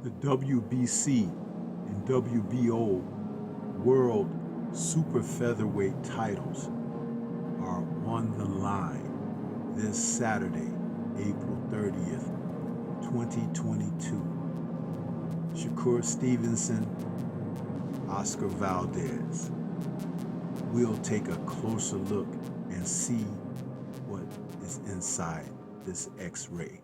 The WBC and WBO World Super Featherweight titles are on the line this Saturday, April 30th, 2022. Shakur Stevenson, Oscar Valdez. We'll take a closer look and see what is inside this X-ray.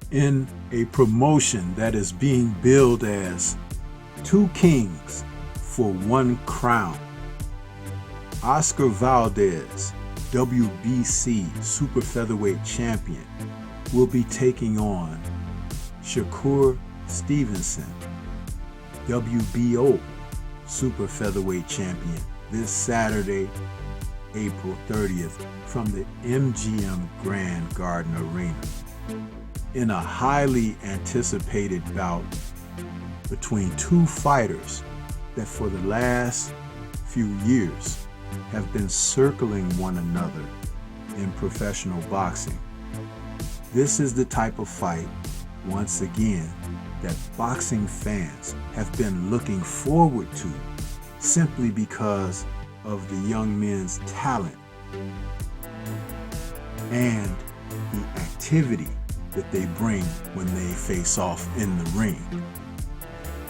In a promotion that is being billed as two kings for one crown, Oscar Valdez, WBC Super Featherweight Champion, will be taking on Shakur Stevenson, WBO Super Featherweight Champion, this Saturday, April 30th, from the MGM Grand Garden Arena, in a highly anticipated bout between two fighters that for the last few years have been circling one another in professional boxing. This is the type of fight, once again, that boxing fans have been looking forward to simply because of the young men's talent and the activity that they bring when they face off in the ring.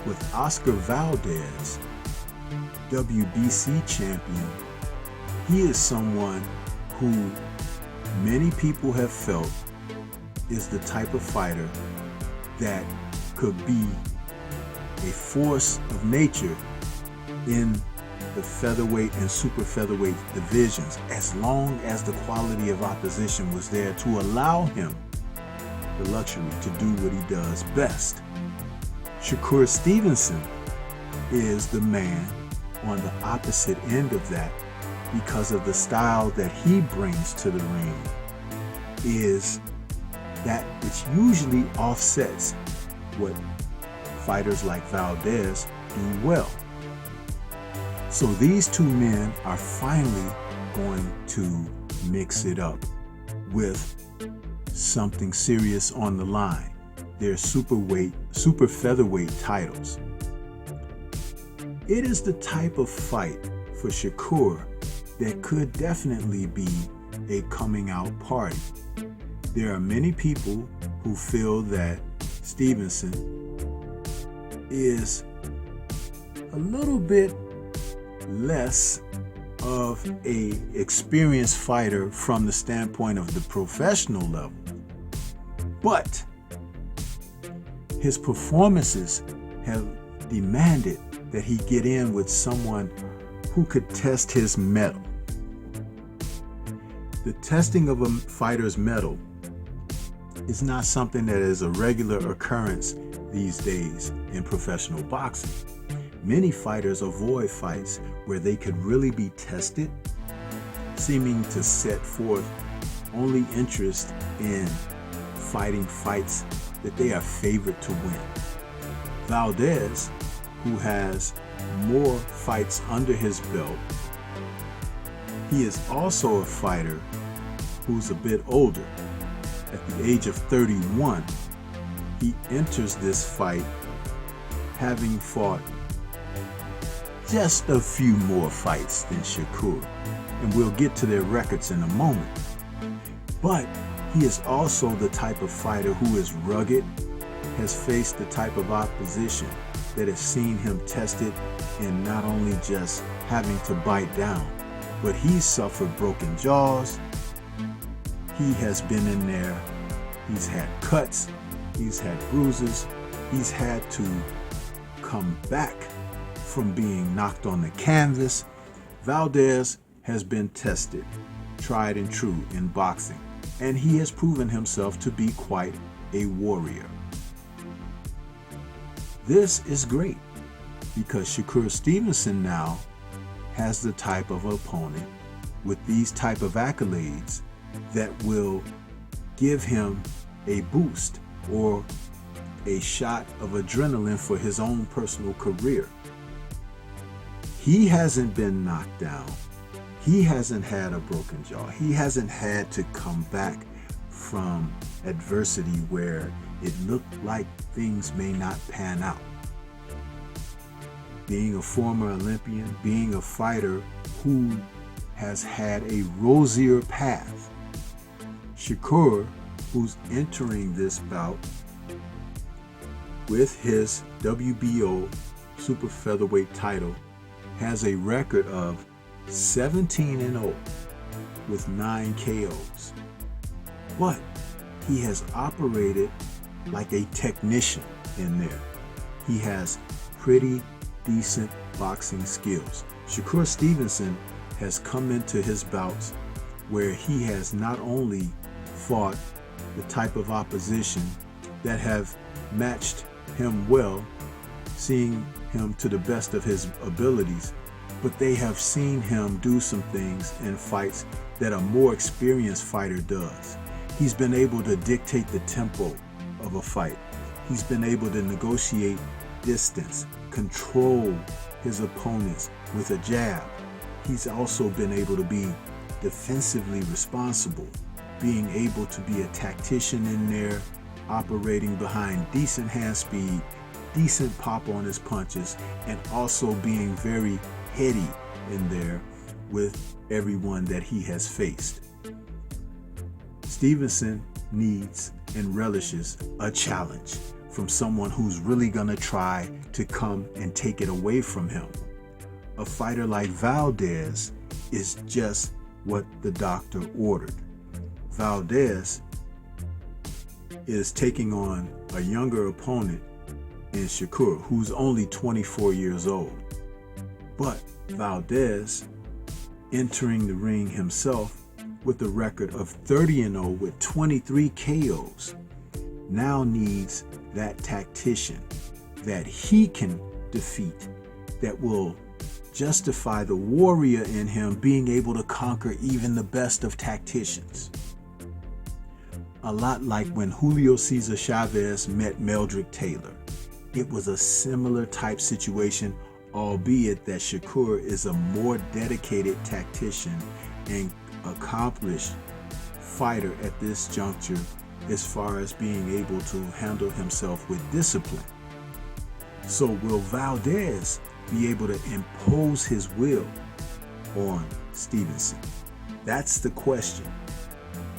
With Oscar Valdez, WBC champion, he is someone who many people have felt is the type of fighter that could be a force of nature in the featherweight and super featherweight divisions, as long as the quality of opposition was there to allow him the luxury to do what he does best. Shakur Stevenson is the man on the opposite end of that, because of the style that he brings to the ring is that which usually offsets what fighters like Valdez do well. So these two men are finally going to mix it up with something serious on the line, their super featherweight titles. It is the type of fight for Shakur that could definitely be a coming out party. There are many people who feel that Stevenson is a little bit less of an experienced fighter from the standpoint of the professional level, but his performances have demanded that he get in with someone who could test his mettle. The testing of a fighter's mettle is not something that is a regular occurrence these days in professional boxing. Many fighters avoid fights where they could really be tested, seeming to set forth only interest in fighting fights that they are favored to win. Valdez, who has more fights under his belt, he is also a fighter who's a bit older. At the age of 31, he enters this fight having fought just a few more fights than Shakur, and we'll get to their records in a moment. But he is also the type of fighter who is rugged, has faced the type of opposition that have seen him tested in not only just having to bite down, but he's suffered broken jaws. He has been in there. He's had cuts. He's had bruises. He's had to come back from being knocked on the canvas. Valdez has been tested, tried and true in boxing, and he has proven himself to be quite a warrior. This is great because Shakur Stevenson now has the type of opponent with these type of accolades that will give him a boost or a shot of adrenaline for his own personal career. He hasn't been knocked down. He hasn't had a broken jaw. He hasn't had to come back from adversity where it looked like things may not pan out. Being a former Olympian, being a fighter who has had a rosier path, Shakur, who's entering this bout with his WBO super featherweight title, has a record of 17-0 with 9 KOs. But he has operated like a technician in there. He has pretty decent boxing skills. Shakur Stevenson has come into his bouts where he has not only fought the type of opposition that have matched him well, seeing him to the best of his abilities, but they have seen him do some things in fights that a more experienced fighter does. He's been able to dictate the tempo of a fight. He's been able to negotiate distance, control his opponents with a jab. He's also been able to be defensively responsible, being able to be a tactician in there, operating behind decent hand speed, decent pop on his punches, and also being very heady in there with everyone that he has faced. Stevenson needs and relishes a challenge from someone who's really gonna try to come and take it away from him. A fighter like Valdez is just what the doctor ordered. Valdez is taking on a younger opponent in Shakur, who's only 24 years old. But Valdez, entering the ring himself with a record of 30-0 with 23 KOs, now needs that tactician that he can defeat, that will justify the warrior in him being able to conquer even the best of tacticians. A lot like when Julio Cesar Chavez met Meldrick Taylor. It was a similar type situation, albeit that Shakur is a more dedicated tactician and accomplished fighter at this juncture as far as being able to handle himself with discipline. So will Valdez be able to impose his will on Stevenson? That's the question.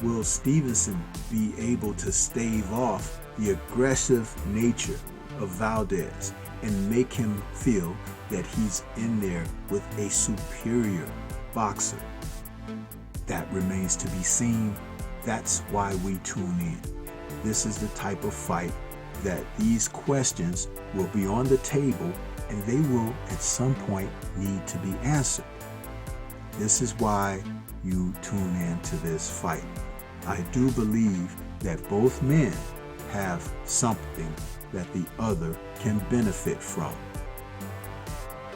Will Stevenson be able to stave off the aggressive nature of Valdez and make him feel that he's in there with a superior boxer? That remains to be seen. That's why we tune in. This is the type of fight that these questions will be on the table, and they will at some point need to be answered. This is why you tune in to this fight. I do believe that both men have something that the other can benefit from.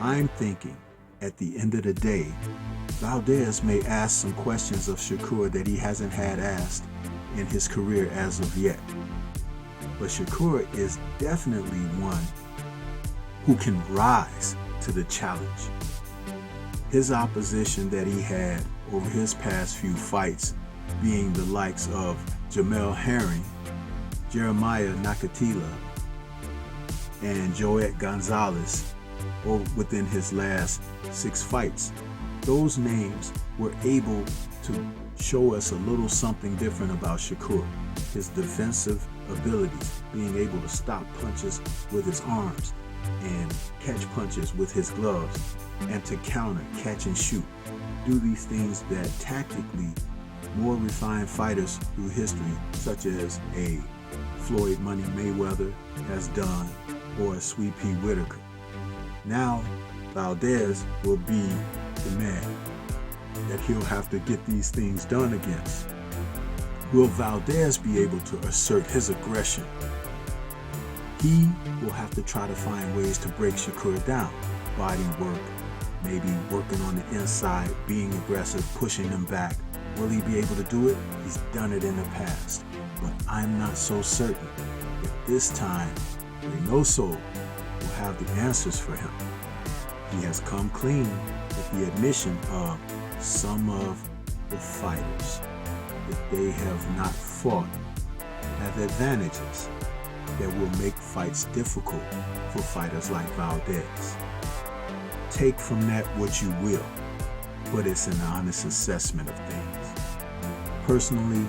I'm thinking at the end of the day, Valdez may ask some questions of Shakur that he hasn't had asked in his career as of yet. But Shakur is definitely one who can rise to the challenge. His opposition that he had over his past few fights being the likes of Jamel Herring, Jeremiah Nakatila, and Joet Gonzalez within his last 6 fights. Those names were able to show us a little something different about Shakur. His defensive abilities, being able to stop punches with his arms, and catch punches with his gloves, and to counter, catch and shoot. Do these things that tactically more refined fighters through history, such as a Floyd Money Mayweather has done, or a Sweet Pea Whitaker. Now, Valdez will be the man that he'll have to get these things done against. Will Valdez be able to assert his aggression? He will have to try to find ways to break Shakur down. Body work, maybe working on the inside, being aggressive, pushing him back. Will he be able to do it? He's done it in the past. But I'm not so certain that this time Reynoso will have the answers for him. He has come clean with the admission of some of the fighters that they have not fought have advantages that will make fights difficult for fighters like Valdez. Take from that what you will, but it's an honest assessment of things. Personally,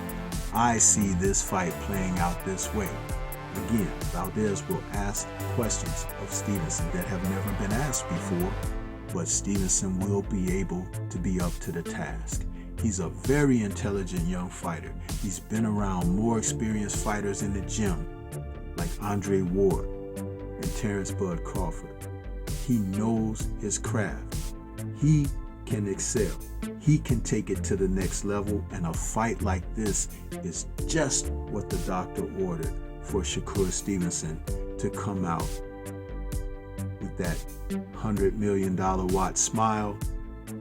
I see this fight playing out this way. Again, Valdez will ask questions of Stevenson that have never been asked before, but Stevenson will be able to be up to the task. He's a very intelligent young fighter. He's been around more experienced fighters in the gym, like Andre Ward and Terrence Bud Crawford. He knows his craft. He can excel. He can take it to the next level, and a fight like this is just what the doctor ordered for Shakur Stevenson to come out with that $100 million watt smile,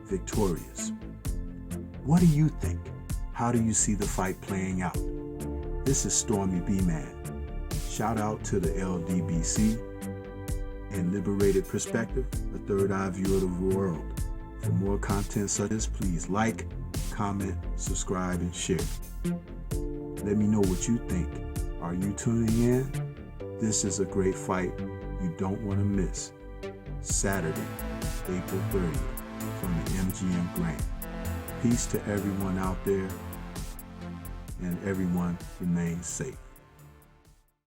victorious. What do you think? How do you see the fight playing out? This is Stormy B-Man. Shout out to the LDBC and Liberated Perspective, a third eye view of the world. For more content such as, please like, comment, subscribe, and share. Let me know what you think. Are you tuning in? This is a great fight you don't want to miss. Saturday, April 30th, from the MGM Grand. Peace to everyone out there, and everyone remain safe.